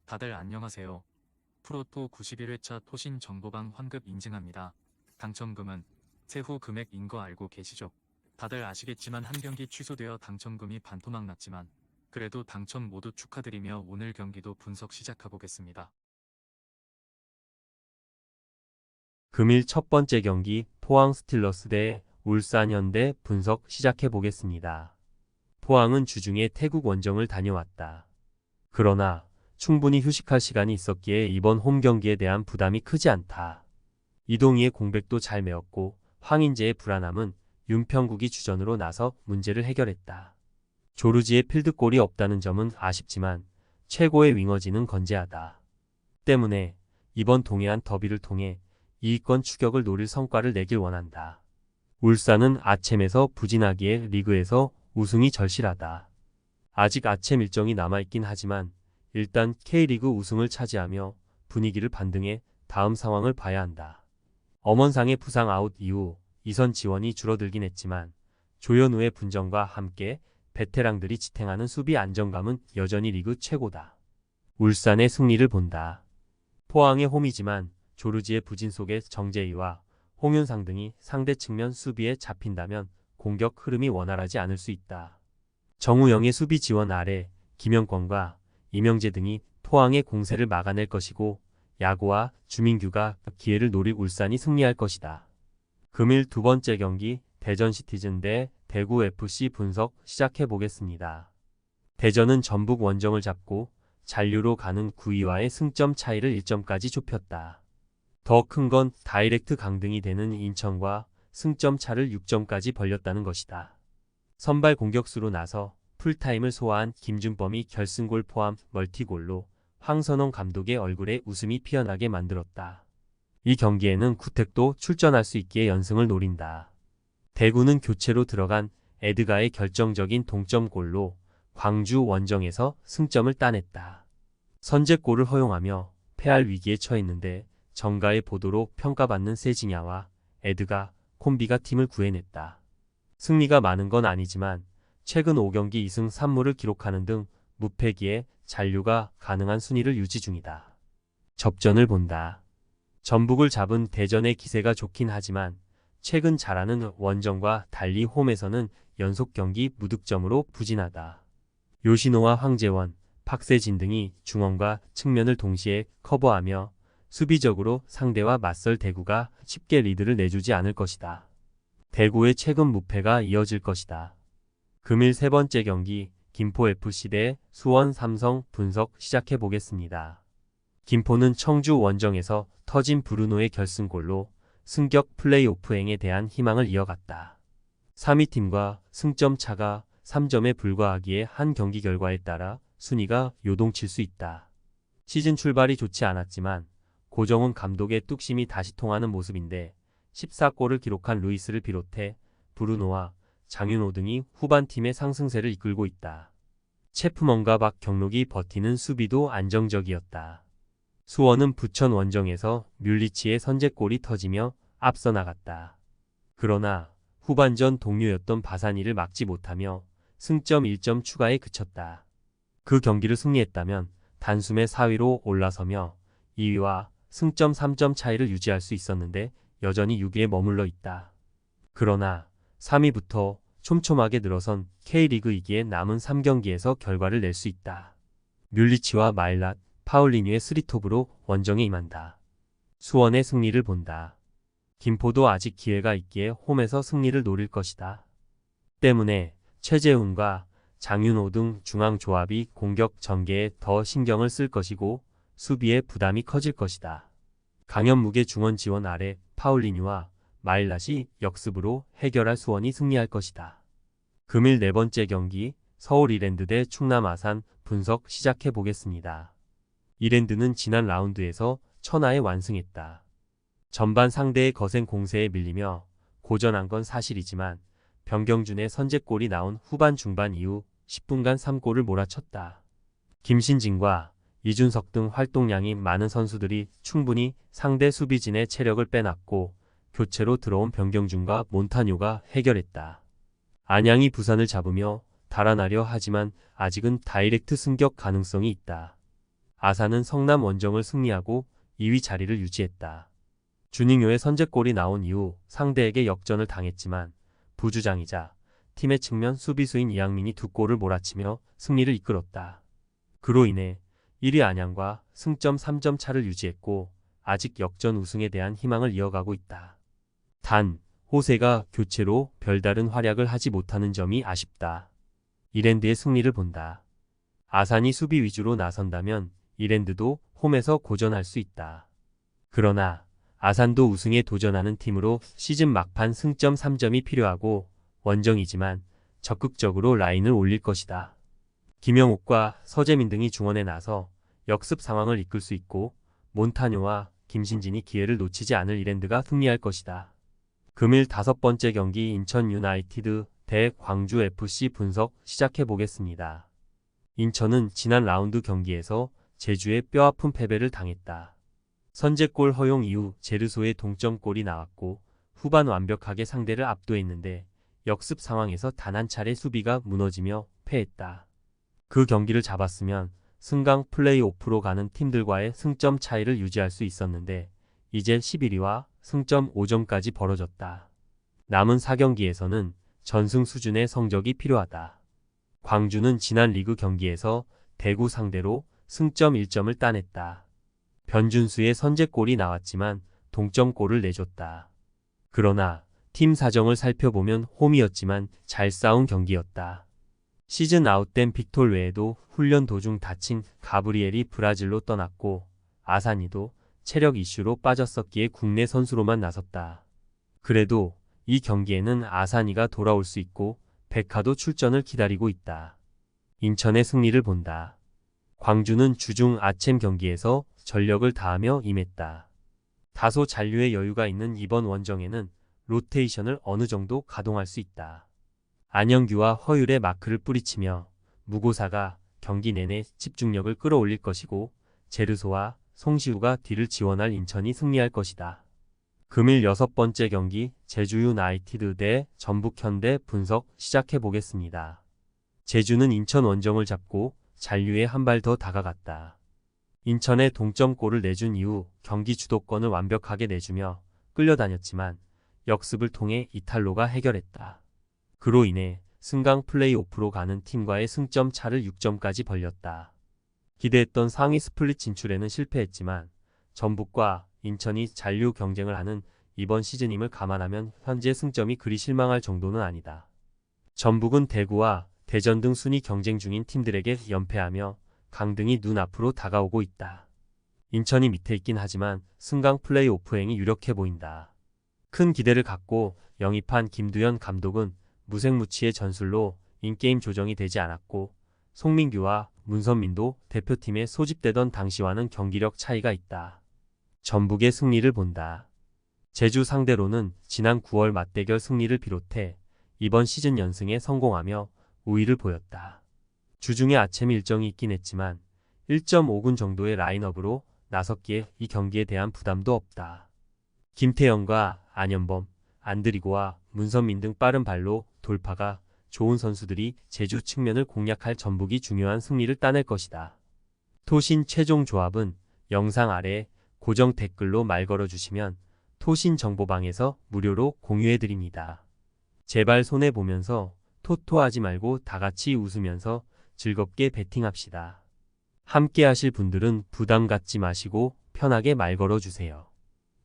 다들 안녕하세요. 프로토 91회차 토신 정보방 환급 인증합니다. 당첨금은 세후 금액인 거 알고 계시죠? 다들 아시겠지만 한 경기 취소되어 당첨금이 반토막 났지만 그래도 당첨 모두 축하드리며 오늘 경기도 분석 시작해보겠습니다. 금일 첫 번째 경기 포항 스틸러스 대 울산 현대 분석 시작해 보겠습니다. 포항은 주중에 태국 원정을 다녀왔다. 그러나 충분히 휴식할 시간이 있었기에 이번 홈 경기에 대한 부담이 크지 않다. 이동희의 공백도 잘 메웠고 황인재의 불안함은 윤평국이 주전으로 나서 문제를 해결했다. 조르지의 필드골이 없다는 점은 아쉽지만 최고의 윙어진은 건재하다. 때문에 이번 동해안 더비를 통해 이익권 추격을 노릴 성과를 내길 원한다. 울산은 아츰에서 부진하기에 리그에서 우승이 절실하다. 아직 아츰 일정이 남아있긴 하지만 일단 K리그 우승을 차지하며 분위기를 반등해 다음 상황을 봐야 한다. 엄원상의 부상 아웃 이후 이선 지원이 줄어들긴 했지만 조현우의 분전과 함께 베테랑들이 지탱하는 수비 안정감은 여전히 리그 최고다. 울산의 승리를 본다. 포항의 홈이지만 조르지의 부진 속에 정재희와 홍윤상 등이 상대 측면 수비에 잡힌다면 공격 흐름이 원활하지 않을 수 있다. 정우영의 수비 지원 아래 김영권과 이명재 등이 포항의 공세를 막아낼 것이고 야구와 주민규가 기회를 노릴 울산이 승리할 것이다. 금일 두 번째 경기 대전 시티즌 대 대구 FC 분석 시작해 보겠습니다. 대전은 전북 원정을 잡고 잔류로 가는 9위와의 승점 차이를 1점까지 좁혔다. 더 큰 건 다이렉트 강등이 되는 인천과 승점 차를 6점까지 벌렸다는 것이다. 선발 공격수로 나서 풀타임을 소화한 김준범이 결승골 포함 멀티골로 황선홍 감독의 얼굴에 웃음이 피어나게 만들었다. 이 경기에는 구택도 출전할 수 있기에 연승을 노린다. 대구는 교체로 들어간 에드가의 결정적인 동점골로 광주 원정에서 승점을 따냈다. 선제골을 허용하며 패할 위기에 처했는데 정가의 보도로 평가받는 세징야와 에드가 콤비가 팀을 구해냈다. 승리가 많은 건 아니지만 최근 5경기 2승 3무를 기록하는 등 무패기에 잔류가 가능한 순위를 유지 중이다. 접전을 본다. 전북을 잡은 대전의 기세가 좋긴 하지만 최근 잘하는 원정과 달리 홈에서는 연속 경기 무득점으로 부진하다. 요시노와 황재원, 박세진 등이 중원과 측면을 동시에 커버하며 수비적으로 상대와 맞설 대구가 쉽게 리드를 내주지 않을 것이다. 대구의 최근 무패가 이어질 것이다. 금일 세 번째 경기 김포FC 대 수원 삼성 분석 시작해 보겠습니다. 김포는 청주 원정에서 터진 브루노의 결승골로 승격 플레이오프행에 대한 희망을 이어갔다. 3위 팀과 승점 차가 3점에 불과하기에 한 경기 결과에 따라 순위가 요동칠 수 있다. 시즌 출발이 좋지 않았지만 고정훈 감독의 뚝심이 다시 통하는 모습인데 14골을 기록한 루이스를 비롯해 브루노와 장윤호 등이 후반팀의 상승세를 이끌고 있다. 체프먼과 박경록이 버티는 수비도 안정적이었다. 수원은 부천 원정에서 뮬리치의 선제골이 터지며 앞서 나갔다. 그러나 후반전 동료였던 바사니를 막지 못하며 승점 1점 추가에 그쳤다. 그 경기를 승리했다면 단숨에 4위로 올라서며 2위와 승점 3점 차이를 유지할 수 있었는데 여전히 6위에 머물러 있다. 그러나 3위부터 촘촘하게 늘어선 K리그 2기에 남은 3경기에서 결과를 낼 수 있다. 뮬리치와 마일랏, 파울리뉴의 3톱으로 원정에 임한다. 수원의 승리를 본다. 김포도 아직 기회가 있기에 홈에서 승리를 노릴 것이다. 때문에 최재훈과 장윤호 등 중앙 조합이 공격 전개에 더 신경을 쓸 것이고 수비에 부담이 커질 것이다. 강현 무게 중원 지원 아래 파울리뉴와 마일랏이 역습으로 해결할 수원이 승리할 것이다. 금일 네 번째 경기 서울 이랜드 대 충남 아산 분석 시작해 보겠습니다. 이랜드는 지난 라운드에서 천하에 완승했다. 전반 상대의 거센 공세에 밀리며 고전한 건 사실이지만 변경준의 선제골이 나온 후반 중반 이후 10분간 3골을 몰아쳤다. 김신진과 이준석 등 활동량이 많은 선수들이 충분히 상대 수비진의 체력을 빼놨고 교체로 들어온 변경준과 몬타뇨가 해결했다. 안양이 부산을 잡으며 달아나려 하지만 아직은 다이렉트 승격 가능성이 있다. 아산은 성남 원정을 승리하고 2위 자리를 유지했다. 주닝요의 선제골이 나온 이후 상대에게 역전을 당했지만 부주장이자 팀의 측면 수비수인 이양민이 두 골을 몰아치며 승리를 이끌었다. 그로 인해 1위 안양과 승점 3점 차를 유지했고 아직 역전 우승에 대한 희망을 이어가고 있다. 단, 호세가 교체로 별다른 활약을 하지 못하는 점이 아쉽다. 이랜드의 승리를 본다. 아산이 수비 위주로 나선다면 이랜드도 홈에서 고전할 수 있다. 그러나 아산도 우승에 도전하는 팀으로 시즌 막판 승점 3점이 필요하고 원정이지만 적극적으로 라인을 올릴 것이다. 김영욱과 서재민 등이 중원에 나서 역습 상황을 이끌 수 있고 몬타뇨와 김신진이 기회를 놓치지 않을 이랜드가 승리할 것이다. 금일 5번째 경기 인천 유나이티드 대 광주 FC 분석 시작해 보겠습니다. 인천은 지난 라운드 경기에서 제주에 뼈아픈 패배를 당했다. 선제골 허용 이후 제르소의 동점골이 나왔고 후반 완벽하게 상대를 압도했는데 역습 상황에서 단 한 차례 수비가 무너지며 패했다. 그 경기를 잡았으면 승강 플레이오프로 가는 팀들과의 승점 차이를 유지할 수 있었는데 이제 11위와 승점 5점까지 벌어졌다. 남은 4경기에서는 전승 수준의 성적이 필요하다. 광주는 지난 리그 경기에서 대구 상대로 승점 1점을 따냈다. 변준수의 선제골이 나왔지만 동점골을 내줬다. 그러나 팀 사정을 살펴보면 홈이었지만 잘 싸운 경기였다. 시즌 아웃된 빅톨 외에도 훈련 도중 다친 가브리엘이 브라질로 떠났고 아산이도 체력 이슈로 빠졌었기에 국내 선수로만 나섰다. 그래도 이 경기에는 아산이가 돌아올 수 있고 백하도 출전을 기다리고 있다. 인천의 승리를 본다. 광주는 주중 아침 경기에서 전력을 다하며 임했다. 다소 잔류의 여유가 있는 이번 원정에는 로테이션을 어느 정도 가동할 수 있다. 안영규와 허율의 마크를 뿌리치며 무고사가 경기 내내 집중력을 끌어올릴 것이고 제르소와 송시우가 뒤를 지원할 인천이 승리할 것이다. 금일 6번째 경기 제주 유나이티드 대 전북현대 분석 시작해 보겠습니다. 제주는 인천 원정을 잡고 잔류에 한 발 더 다가갔다. 인천에 동점골을 내준 이후 경기 주도권을 완벽하게 내주며 끌려다녔지만 역습을 통해 이탈로가 해결했다. 그로 인해 승강 플레이오프로 가는 팀과의 승점 차를 6점까지 벌렸다. 기대했던 상위 스플릿 진출에는 실패했지만 전북과 인천이 잔류 경쟁을 하는 이번 시즌임을 감안하면 현재 승점이 그리 실망할 정도는 아니다. 전북은 대구와 대전 등 순위 경쟁 중인 팀들에게 연패하며 강등이 눈앞으로 다가오고 있다. 인천이 밑에 있긴 하지만 승강 플레이오프행이 유력해 보인다. 큰 기대를 갖고 영입한 김두현 감독은 무색무취의 전술로 인게임 조정이 되지 않았고 송민규와 문선민도 대표팀에 소집되던 당시와는 경기력 차이가 있다. 전북의 승리를 본다. 제주 상대로는 지난 9월 맞대결 승리를 비롯해 이번 시즌 연승에 성공하며 우위를 보였다. 주중에 아침 일정이 있긴 했지만 1.5군 정도의 라인업으로 나섰기에 이 경기에 대한 부담도 없다. 김태형과 안현범, 안드리고와 문선민 등 빠른 발로 돌파가 좋은 선수들이 제주 측면을 공략할 전북이 중요한 승리를 따낼 것이다. 토신 최종 조합은 영상 아래 고정 댓글로 말 걸어주시면 토신 정보방에서 무료로 공유해드립니다. 제발 손해보면서 토토하지 말고 다같이 웃으면서 즐겁게 베팅합시다. 함께 하실 분들은 부담 갖지 마시고 편하게 말 걸어주세요.